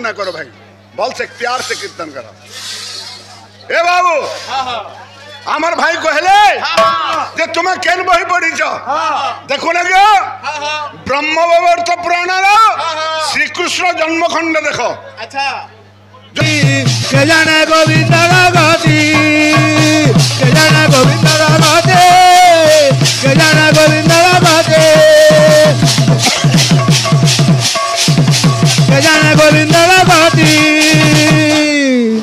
ना करो भाई, बोल से प्यार से कीर्तन करो। ए बाबू हमार भाई कहले जे तुम्हें केन बही पड़ी छ देखो ना क्या ब्रह्म वैवर्त पुराण श्री कृष्ण जन्मखंड देखो। अच्छा के जाने गोविंद गति, के जाने गोविंद गति, के जाने गोविंद गति, के जाने गोविंद गति।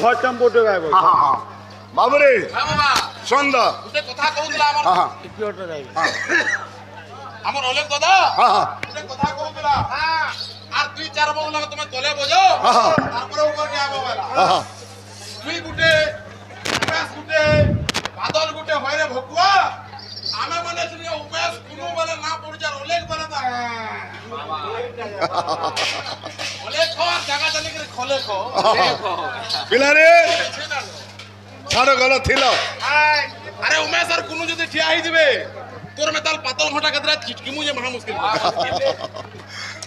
भटम बोटे गाय बाबू रे सुन द गुटे कथा कहउला हमर इपियोटर जाई हमर ओलेक दादा गुटे कथा कहउला আর দুই চার বউ লাগে তুমি তলে বজো তারপরে উপর কে আবো वाला তুই গুটে উমেশ গুটে বাদল গুটে হয়রে ভকুয়া আমি মানে শুনি উমেশ কুনু বলে না পড়জার ওলেক বলে না ওলেক খো জায়গা জানি করে খলে খো পিলা রে ছাড় গলা থিল আরে উমেশ আর কুনু যদি ঠিয়া হই দিবে তোর মে তাল পাতল ঘটা কতরা চিটকি মুজে মহা মুশকিল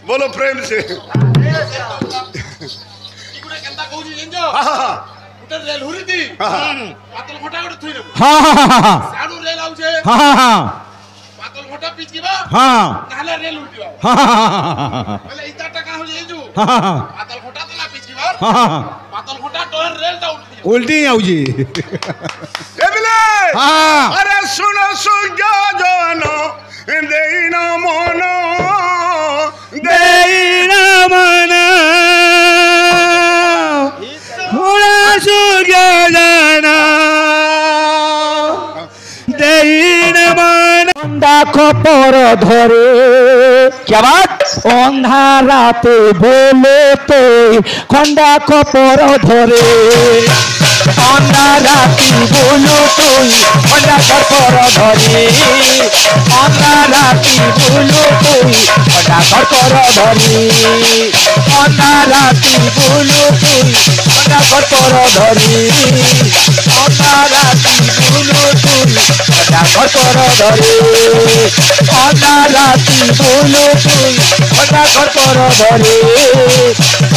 बोलो प्रेम से इकुडे केंता कहूजी इंजो उटे रेल हुरी दी पातल घटा गड थुई रे साडू रेल आउछे पातल घटा पिचकीबा नाले रेल उठिबा बोले इता टाका हो जेजू पातल घटा तो ना पिचकीबा पातल घटा टोर रेल ता उल्टी आउजी ए बिले अरे सुनो सुजा जानो देना मोनो देना मना हुरा सुगदाना देना मना अंधा खपर धरे क्या बात अंधा राते बोले तो खंडा खपर धरे अंधा राती बोलो तुई खंडा खपर धरे अंधा राती बोलो तुई खंडा खपर धरे अंधा राती बोलो तुई खंडा खपर धरे अंधा राती बोलो तुई खंडा खपर धरे अंधा राती बोलो तुई खंडा खपर धरे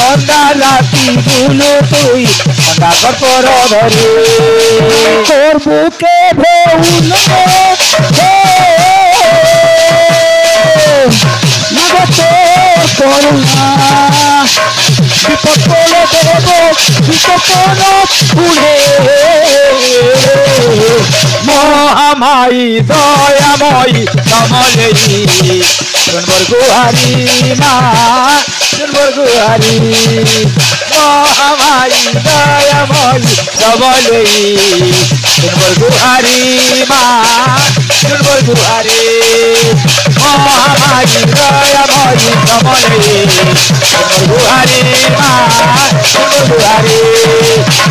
अंधा राती बोलो तुई खंडा खपर धरे তোর বুকে ভৌল তোর করুণা বিপদ দেব বিপদ পুড়ে মহামায়ী দয়াময়ী কমলেই সুন্দর গুহারি মা সুন্দর গুহারি মহামায়ী দয়াময়ী কমলেই সুন্দর গুহারি মা সুন্দর গুহারি মহামায়ী দয়াময়ী কমলেই সুন্দর গুহারি মা সুন্দর গুহারি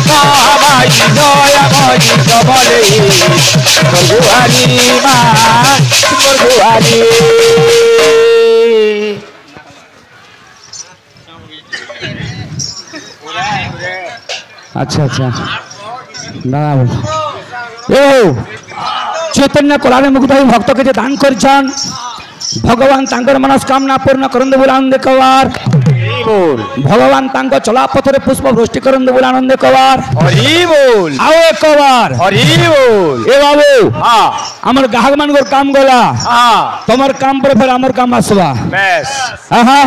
মহামায়ী দয়াময়ী কমলেই সুন্দর গুহারি মা সুন্দর গুহারি। अच्छा अच्छा दादा बोल ए चैतन्य कलारे मुक्त भक्त के जे दान करछन भगवान तांकर मनस्कामना पूर्ण करंदे बोल आनंद कवार बोल भगवान तांको चला पथरे पुष्प वृष्टि करंदे बोल आनंद कवार हरि बोल आओ एक कवार हरि बोल ए बाबू हां हमर ग्राहक मान काम गला हां तमर काम पर फिर हमर काम आसबा बस हां